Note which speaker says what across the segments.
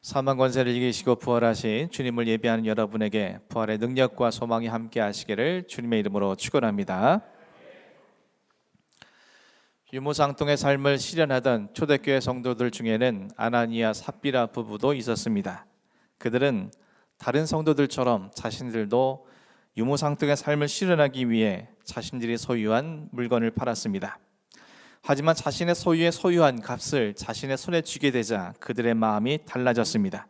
Speaker 1: 사망 권세를 이기시고 부활하신 주님을 예배하는 여러분에게 부활의 능력과 소망이 함께 하시기를 주님의 이름으로 축원합니다. 유무상통의 삶을 실현하던 초대교회 성도들 중에는 아나니아 삽비라 부부도 있었습니다. 그들은 다른 성도들처럼 자신들도 유무상통의 삶을 실현하기 위해 자신들이 소유한 물건을 팔았습니다. 하지만 자신의 소유한 값을 자신의 손에 쥐게 되자 그들의 마음이 달라졌습니다.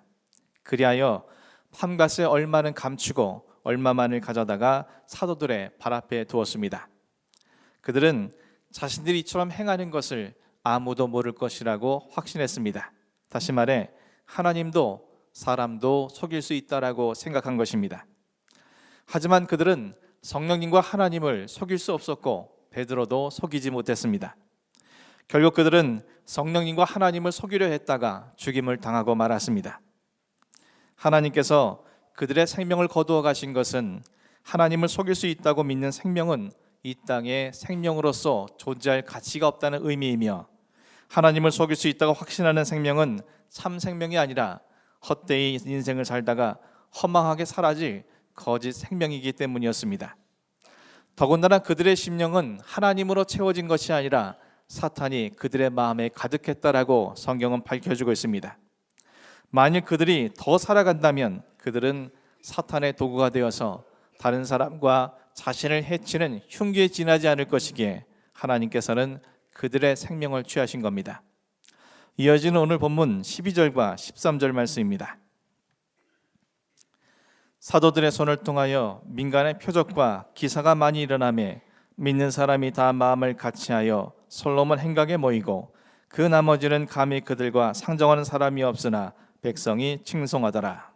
Speaker 1: 그리하여 판값의 얼마는 감추고 얼마만을 가져다가 사도들의 발 앞에 두었습니다. 그들은 자신들이 이처럼 행하는 것을 아무도 모를 것이라고 확신했습니다. 다시 말해 하나님도 사람도 속일 수 있다라고 생각한 것입니다. 하지만 그들은 성령님과 하나님을 속일 수 없었고 베드로도 속이지 못했습니다. 결국 그들은 성령님과 하나님을 속이려 했다가 죽임을 당하고 말았습니다. 하나님께서 그들의 생명을 거두어 가신 것은 하나님을 속일 수 있다고 믿는 생명은 이 땅에 생명으로서 존재할 가치가 없다는 의미이며, 하나님을 속일 수 있다고 확신하는 생명은 참 생명이 아니라 헛되이 인생을 살다가 허망하게 사라질 거짓 생명이기 때문이었습니다. 더군다나 그들의 심령은 하나님으로 채워진 것이 아니라 사탄이 그들의 마음에 가득했다라고 성경은 밝혀주고 있습니다. 만일 그들이 더 살아간다면 그들은 사탄의 도구가 되어서 다른 사람과 자신을 해치는 흉기에 지나지 않을 것이기에 하나님께서는 그들의 생명을 취하신 겁니다. 이어지는 오늘 본문 12절과 13절 말씀입니다. 사도들의 손을 통하여 민간의 표적과 기사가 많이 일어나매 믿는 사람이 다 마음을 같이하여 솔로몬 행각에 모이고 그 나머지는 감히 그들과 상정하는 사람이 없으나 백성이 칭송하더라.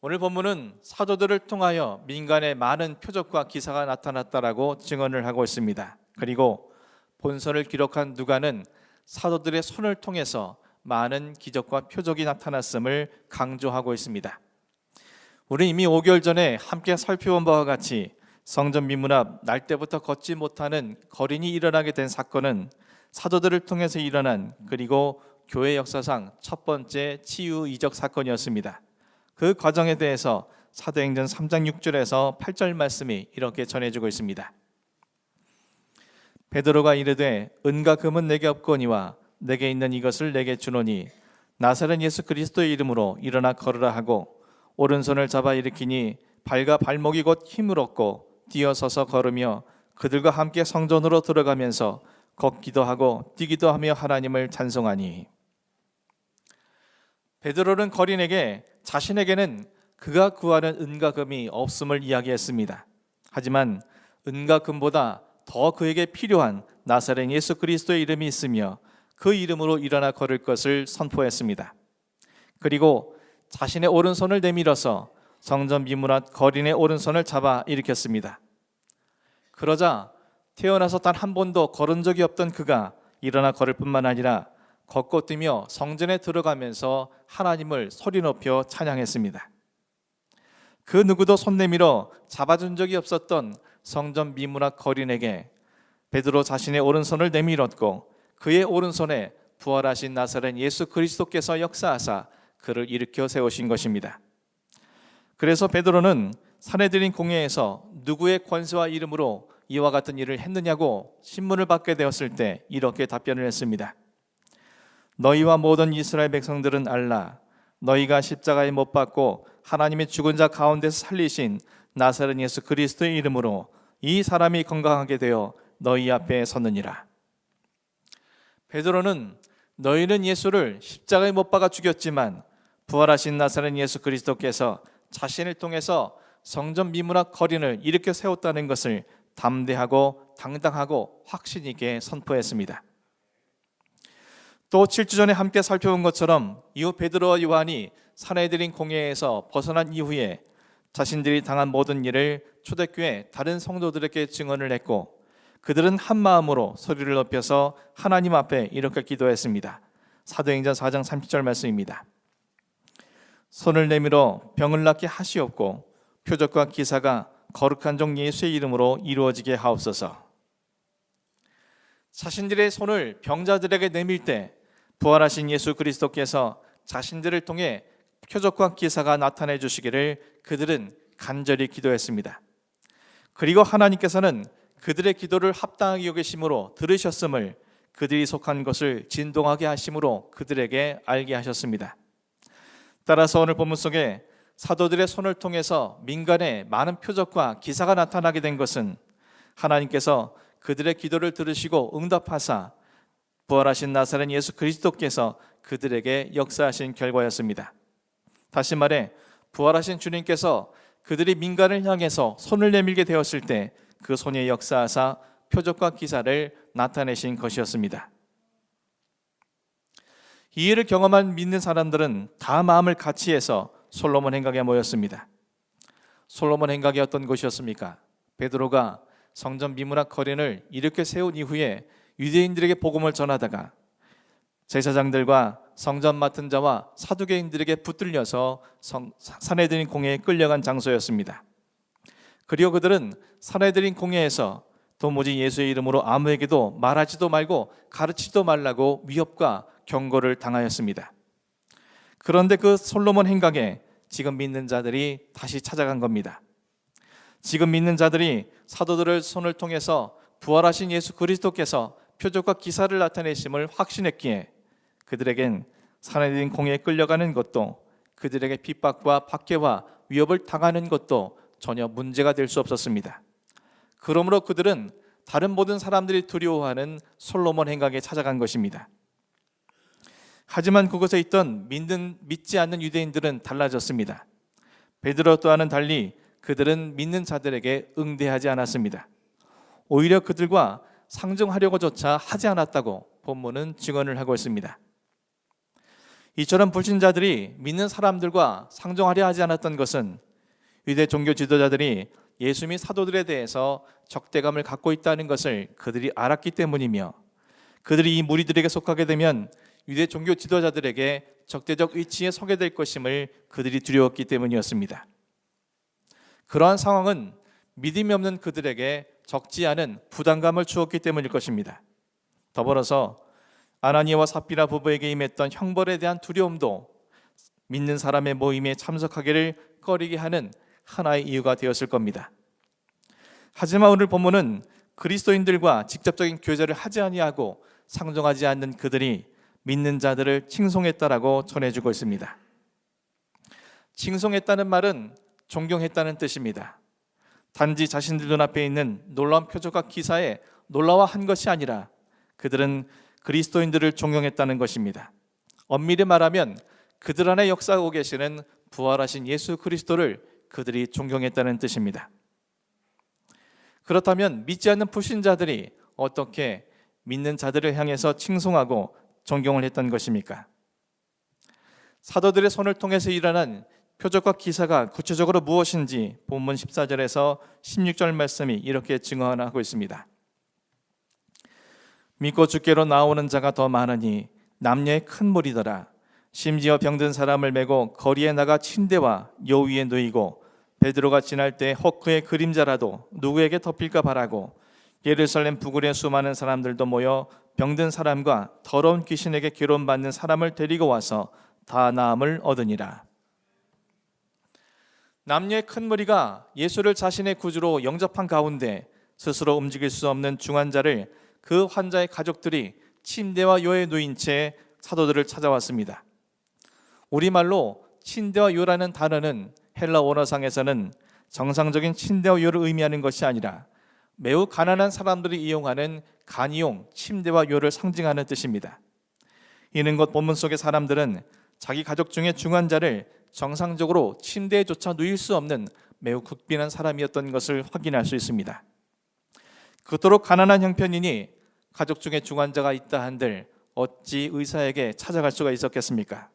Speaker 1: 오늘 본문은 사도들을 통하여 민간에 많은 표적과 기사가 나타났다라고 증언을 하고 있습니다. 그리고 본서를 기록한 누가는 사도들의 손을 통해서 많은 기적과 표적이 나타났음을 강조하고 있습니다. 우리 이미 5개월 전에 함께 살펴본 바와 같이 성전 미문 앞 날때부터 걷지 못하는 거린이 일어나게 된 사건은 사도들을 통해서 일어난, 그리고 교회 역사상 첫 번째 치유 이적 사건이었습니다. 그 과정에 대해서 사도행전 3장 6절에서 8절 말씀이 이렇게 전해지고 있습니다. 베드로가 이르되 은과 금은 내게 없거니와 내게 있는 이것을 내게 주노니 나사렛 예수 그리스도의 이름으로 일어나 걸으라 하고 오른손을 잡아 일으키니 발과 발목이 곧 힘을 얻고 뛰어서서 걸으며 그들과 함께 성전으로 들어가면서 걷기도 하고 뛰기도 하며 하나님을 찬송하니. 베드로는 거린에게 자신에게는 그가 구하는 은과 금이 없음을 이야기했습니다. 하지만 은과 금보다 더 그에게 필요한 나사렛 예수 그리스도의 이름이 있으며 그 이름으로 일어나 걸을 것을 선포했습니다. 그리고 자신의 오른손을 내밀어서 성전 미문 앞 거린의 오른손을 잡아 일으켰습니다. 그러자 태어나서 단 한 번도 걸은 적이 없던 그가 일어나 걸을 뿐만 아니라 걷고 뛰며 성전에 들어가면서 하나님을 소리 높여 찬양했습니다. 그 누구도 손 내밀어 잡아준 적이 없었던 성전 미문 앞 거린에게 베드로 자신의 오른손을 내밀었고 그의 오른손에 부활하신 나사렛 예수 그리스도께서 역사하사 그를 일으켜 세우신 것입니다. 그래서 베드로는 사내들인 공회에서 누구의 권세와 이름으로 이와 같은 일을 했느냐고 신문을 받게 되었을 때 이렇게 답변을 했습니다. 너희와 모든 이스라엘 백성들은 알라. 너희가 십자가에 못 박고 하나님의 죽은 자 가운데서 살리신 나사렛 예수 그리스도의 이름으로 이 사람이 건강하게 되어 너희 앞에 섰느니라. 베드로는 너희는 예수를 십자가에 못 박아 죽였지만 부활하신 나사렛 예수 그리스도께서 자신을 통해서 성전 미문 앞 거린을 일으켜 세웠다는 것을 담대하고 당당하고 확신 있게 선포했습니다. 또 7주 전에 함께 살펴본 것처럼 이후 베드로와 요한이 사내들인 공회에서 벗어난 이후에 자신들이 당한 모든 일을 초대교회 다른 성도들에게 증언을 했고 그들은 한 마음으로 소리를 높여서 하나님 앞에 이렇게 기도했습니다. 사도행전 4장 30절 말씀입니다. 손을 내밀어 병을 낫게 하시옵고 표적과 기사가 거룩한 종 예수의 이름으로 이루어지게 하옵소서. 자신들의 손을 병자들에게 내밀 때 부활하신 예수 그리스도께서 자신들을 통해 표적과 기사가 나타내 주시기를 그들은 간절히 기도했습니다. 그리고 하나님께서는 그들의 기도를 합당하게 여기심으로 들으셨음을, 그들이 속한 것을 진동하게 하심으로 그들에게 알게 하셨습니다. 따라서 오늘 본문 속에 사도들의 손을 통해서 민간에 많은 표적과 기사가 나타나게 된 것은 하나님께서 그들의 기도를 들으시고 응답하사 부활하신 나사렛 예수 그리스도께서 그들에게 역사하신 결과였습니다. 다시 말해 부활하신 주님께서 그들이 민간을 향해서 손을 내밀게 되었을 때 그 손에 역사하사 표적과 기사를 나타내신 것이었습니다. 이 일을 경험한 믿는 사람들은 다 마음을 같이 해서 솔로몬 행각에 모였습니다. 솔로몬 행각이 어떤 것이었습니까? 베드로가 성전 미문학 거린을 이렇게 세운 이후에 유대인들에게 복음을 전하다가 제사장들과 성전 맡은 자와 사두개인들에게 붙들려서 산헤드린 공회에 끌려간 장소였습니다. 그리고 그들은 산헤드린 공회에서 도무지 예수의 이름으로 아무에게도 말하지도 말고 가르치지도 말라고 위협과 경고를 당하였습니다. 그런데 그 솔로몬 행각에 지금 믿는 자들이 다시 찾아간 겁니다. 지금 믿는 자들이 사도들의 손을 통해서 부활하신 예수 그리스도께서 표적과 기사를 나타내심을 확신했기에 그들에겐 산헤드린 공회에 끌려가는 것도, 그들에게 핍박과 박해와 위협을 당하는 것도 전혀 문제가 될 수 없었습니다. 그러므로 그들은 다른 모든 사람들이 두려워하는 솔로몬 행각에 찾아간 것입니다. 하지만 그곳에 있던 믿지 않는 유대인들은 달라졌습니다. 베드로 또한은 달리 그들은 믿는 자들에게 응대하지 않았습니다. 오히려 그들과 상종하려고조차 하지 않았다고 본문은 증언을 하고 있습니다. 이처럼 불신자들이 믿는 사람들과 상종하려 하지 않았던 것은 유대 종교 지도자들이 예수 및 사도들에 대해서 적대감을 갖고 있다는 것을 그들이 알았기 때문이며, 그들이 이 무리들에게 속하게 되면 유대 종교 지도자들에게 적대적 위치에 서게 될 것임을 그들이 두려웠기 때문이었습니다. 그러한 상황은 믿음이 없는 그들에게 적지 않은 부담감을 주었기 때문일 것입니다. 더불어서 아나니아와 삽비라 부부에게 임했던 형벌에 대한 두려움도 믿는 사람의 모임에 참석하기를 꺼리게 하는 하나의 이유가 되었을 겁니다. 하지만 오늘 본문은 그리스도인들과 직접적인 교제를 하지 아니하고 상종하지 않는 그들이 믿는 자들을 칭송했다라고 전해주고 있습니다. 칭송했다는 말은 존경했다는 뜻입니다. 단지 자신들 눈앞에 있는 놀라운 표적과 기사에 놀라워한 것이 아니라 그들은 그리스도인들을 존경했다는 것입니다. 엄밀히 말하면 그들 안에 역사하고 계시는 부활하신 예수 그리스도를 그들이 존경했다는 뜻입니다. 그렇다면 믿지 않는 불신자들이 어떻게 믿는 자들을 향해서 칭송하고 존경을 했던 것입니까? 사도들의 손을 통해서 일어난 표적과 기사가 구체적으로 무엇인지 본문 14절에서 16절 말씀이 이렇게 증언하고 있습니다. 믿고 주께로 나오는 자가 더 많으니 남녀의 큰 무리더라. 심지어 병든 사람을 메고 거리에 나가 침대와 요 위에 누이고 베드로가 지날 때 혹 그의 그림자라도 누구에게 덮일까 바라고 예루살렘 부근에 수많은 사람들도 모여 병든 사람과 더러운 귀신에게 괴로움받는 사람을 데리고 와서 다 나음을 얻으니라. 남녀의 큰 무리가 예수를 자신의 구주로 영접한 가운데 스스로 움직일 수 없는 중환자를 그 환자의 가족들이 침대와 요에 누인 채 사도들을 찾아왔습니다. 우리말로 침대와 요라는 단어는 헬라 원어상에서는 정상적인 침대와 요를 의미하는 것이 아니라 매우 가난한 사람들이 이용하는 간이용 침대와 요를 상징하는 뜻입니다. 이는 곧 본문 속의 사람들은 자기 가족 중에 중환자를 정상적으로 침대에조차 누일 수 없는 매우 국빈한 사람이었던 것을 확인할 수 있습니다. 그토록 가난한 형편이니 가족 중에 중환자가 있다 한들 어찌 의사에게 찾아갈 수가 있었겠습니까?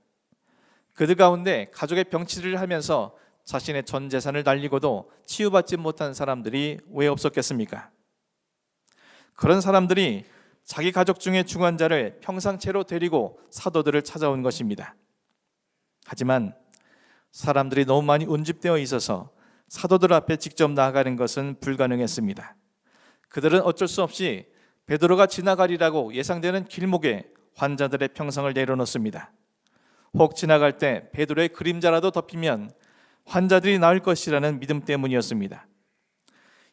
Speaker 1: 그들 가운데 가족의 병치료를 하면서 자신의 전 재산을 날리고도 치유받지 못한 사람들이 왜 없었겠습니까? 그런 사람들이 자기 가족 중에 중환자를 평상체로 데리고 사도들을 찾아온 것입니다. 하지만 사람들이 너무 많이 운집되어 있어서 사도들 앞에 직접 나아가는 것은 불가능했습니다. 그들은 어쩔 수 없이 베드로가 지나가리라고 예상되는 길목에 환자들의 평상을 내려놓습니다. 혹 지나갈 때 베드로의 그림자라도 덮이면 환자들이 나을 것이라는 믿음 때문이었습니다.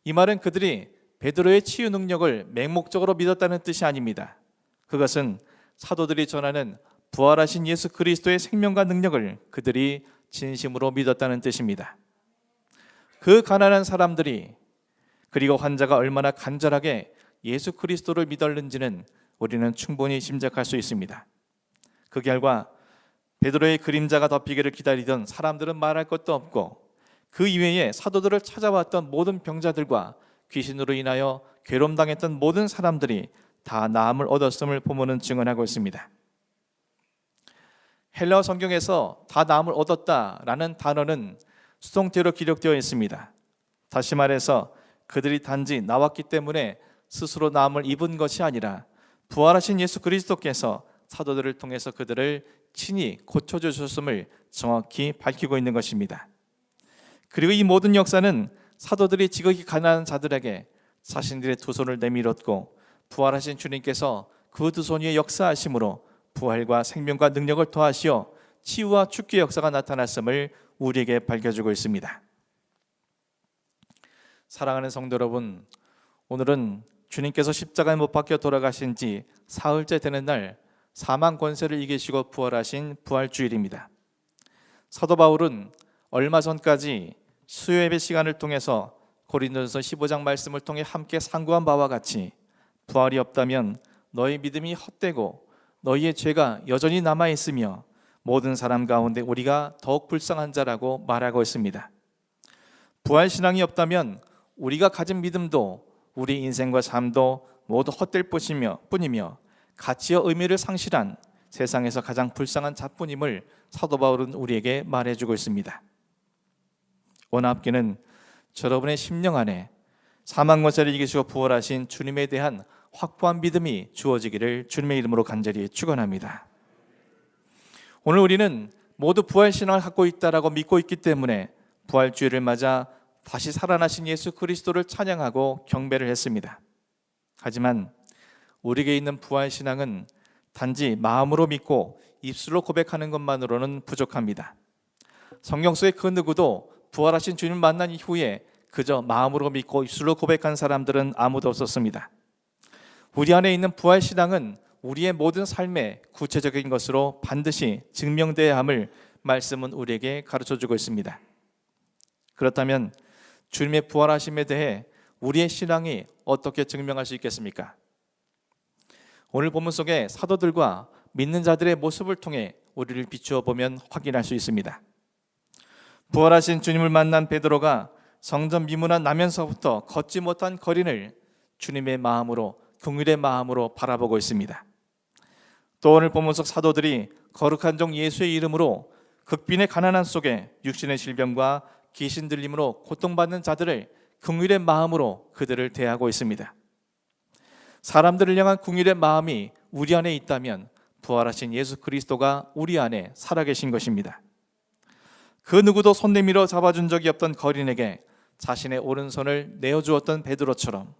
Speaker 1: 이 말은 그들이 베드로의 치유 능력을 맹목적으로 믿었다는 뜻이 아닙니다. 그것은 사도들이 전하는 부활하신 예수 그리스도의 생명과 능력을 그들이 진심으로 믿었다는 뜻입니다. 그 가난한 사람들이 그리고 환자가 얼마나 간절하게 예수 그리스도를 믿었는지는 우리는 충분히 짐작할 수 있습니다. 그 결과 베드로의 그림자가 덮이기를 기다리던 사람들은 말할 것도 없고, 그 이외에 사도들을 찾아왔던 모든 병자들과 귀신으로 인하여 괴롭당했던 모든 사람들이 다 나음을 얻었음을 본문은 증언하고 있습니다. 헬라어 성경에서 다 나음을 얻었다라는 단어는 수동태로 기록되어 있습니다. 다시 말해서 그들이 단지 나왔기 때문에 스스로 나음을 입은 것이 아니라 부활하신 예수 그리스도께서 사도들을 통해서 그들을 친히 고쳐주셨음을 정확히 밝히고 있는 것입니다. 그리고 이 모든 역사는 사도들이 지극히 가난한 자들에게 자신들의 두 손을 내밀었고, 부활하신 주님께서 그 두 손 위에 역사하심으로 부활과 생명과 능력을 더하시어 치유와 축기의 역사가 나타났음을 우리에게 밝혀주고 있습니다. 사랑하는 성도 여러분, 오늘은 주님께서 십자가에 못 박혀 돌아가신 지 사흘째 되는 날, 사망 권세를 이기시고 부활하신 부활주일입니다. 사도 바울은 얼마 전까지 수요예배 시간을 통해서 고린도전서 15장 말씀을 통해 함께 상고한 바와 같이 부활이 없다면 너희 믿음이 헛되고 너희의 죄가 여전히 남아있으며 모든 사람 가운데 우리가 더욱 불쌍한 자라고 말하고 있습니다. 부활신앙이 없다면 우리가 가진 믿음도 우리 인생과 삶도 모두 헛될 뿐이며 가치와 의미를 상실한 세상에서 가장 불쌍한 자뿐임을 사도 바울은 우리에게 말해주고 있습니다. 원합기는 여러분의 심령 안에 사망 권세를 이기시고 부활하신 주님에 대한 확고한 믿음이 주어지기를 주님의 이름으로 간절히 축원합니다. 오늘 우리는 모두 부활신앙을 갖고 있다라고 믿고 있기 때문에 부활주일을 맞아 다시 살아나신 예수 그리스도를 찬양하고 경배를 했습니다. 하지만 우리에게 있는 부활신앙은 단지 마음으로 믿고 입술로 고백하는 것만으로는 부족합니다. 성경 속의 그 누구도 부활하신 주님을 만난 이후에 그저 마음으로 믿고 입술로 고백한 사람들은 아무도 없었습니다. 우리 안에 있는 부활신앙은 우리의 모든 삶의 구체적인 것으로 반드시 증명되어야 함을 말씀은 우리에게 가르쳐주고 있습니다. 그렇다면 주님의 부활하심에 대해 우리의 신앙이 어떻게 증명할 수 있겠습니까? 오늘 본문 속에 사도들과 믿는 자들의 모습을 통해 우리를 비추어 보면 확인할 수 있습니다. 부활하신 주님을 만난 베드로가 성전 미문안 나면서부터 걷지 못한 거리를 주님의 마음으로, 긍휼의 마음으로 바라보고 있습니다. 또 오늘 본문 속 사도들이 거룩한 종 예수의 이름으로 극빈의 가난함 속에 육신의 질병과 귀신 들림으로 고통받는 자들을 긍휼의 마음으로 그들을 대하고 있습니다. 사람들을 향한 긍휼의 마음이 우리 안에 있다면 부활하신 예수 그리스도가 우리 안에 살아계신 것입니다. 그 누구도 손 내밀어 잡아준 적이 없던 거린에게 자신의 오른손을 내어주었던 베드로처럼,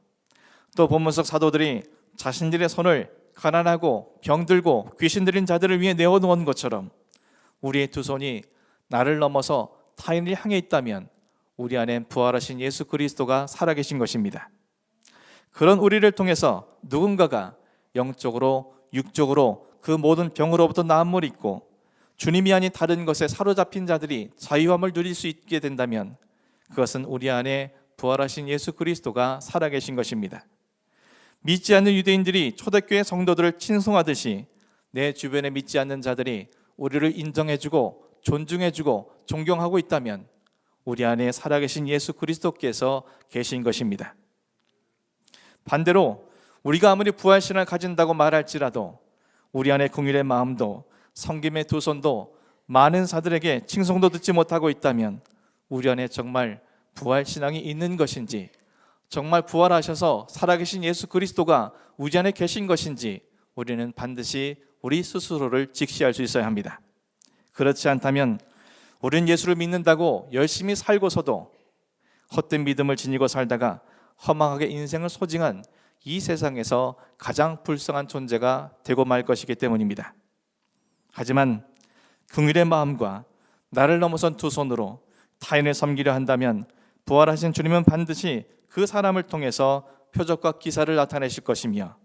Speaker 1: 또 본문 속 사도들이 자신들의 손을 가난하고 병들고 귀신 들린 자들을 위해 내어놓은 것처럼 우리의 두 손이 나를 넘어서 타인을 향해 있다면 우리 안엔 부활하신 예수 그리스도가 살아계신 것입니다. 그런 우리를 통해서 누군가가 영적으로 육적으로 그 모든 병으로부터 나음을 입고 주님이 아닌 다른 것에 사로잡힌 자들이 자유함을 누릴 수 있게 된다면 그것은 우리 안에 부활하신 예수 그리스도가 살아계신 것입니다. 믿지 않는 유대인들이 초대교회 성도들을 칭송하듯이 내 주변에 믿지 않는 자들이 우리를 인정해주고 존중해주고 존경하고 있다면 우리 안에 살아계신 예수 그리스도께서 계신 것입니다. 반대로 우리가 아무리 부활신을 가진다고 말할지라도 우리 안에 긍휼의 마음도 섬김의 두 손도 많은 사들에게 칭송도 듣지 못하고 있다면 우리 안에 정말 부활신앙이 있는 것인지, 정말 부활하셔서 살아계신 예수 그리스도가 우리 안에 계신 것인지 우리는 반드시 우리 스스로를 직시할 수 있어야 합니다. 그렇지 않다면 우리는 예수를 믿는다고 열심히 살고서도 헛된 믿음을 지니고 살다가 허망하게 인생을 소징한 이 세상에서 가장 불쌍한 존재가 되고 말 것이기 때문입니다. 하지만 긍휼의 마음과 나를 넘어선 두 손으로 타인을 섬기려 한다면 부활하신 주님은 반드시 그 사람을 통해서 표적과 기사를 나타내실 것이며,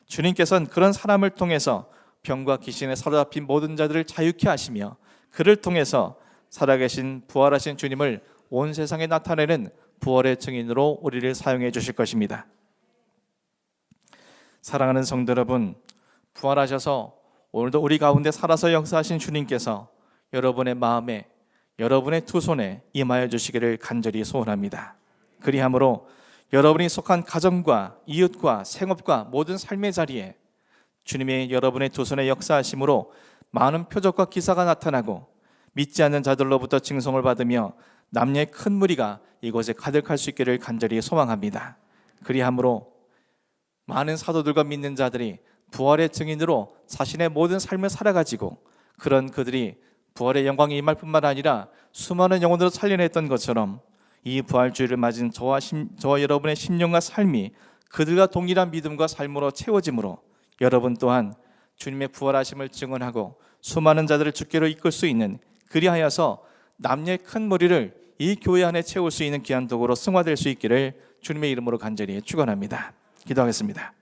Speaker 1: 주님께서는 그런 사람을 통해서 병과 귀신에 사로잡힌 모든 자들을 자유케 하시며, 그를 통해서 살아계신 부활하신 주님을 온 세상에 나타내는 부활의 증인으로 우리를 사용해 주실 것입니다. 사랑하는 성도 여러분, 부활하셔서 오늘도 우리 가운데 살아서 역사하신 주님께서 여러분의 마음에, 여러분의 두 손에 임하여 주시기를 간절히 소원합니다. 그리함으로 여러분이 속한 가정과 이웃과 생업과 모든 삶의 자리에 주님의 여러분의 두 손에 역사하심으로 많은 표적과 기사가 나타나고 믿지 않는 자들로부터 징송을 받으며 남녀의 큰 무리가 이곳에 가득할 수 있기를 간절히 소망합니다. 그리함으로 많은 사도들과 믿는 자들이 부활의 증인으로 자신의 모든 삶을 살아가지고 그런 그들이 부활의 영광이 임할 뿐만 아니라 수많은 영혼들을 살려냈던 것처럼 이 부활주의를 맞은 저와 여러분의 심령과 삶이 그들과 동일한 믿음과 삶으로 채워짐으로 여러분 또한 주님의 부활하심을 증언하고 수많은 자들을 주께로 이끌 수 있는, 그리하여서 남녀의 큰 무리를 이 교회 안에 채울 수 있는 귀한 도구로 승화될 수 있기를 주님의 이름으로 간절히 축원합니다. 기도하겠습니다.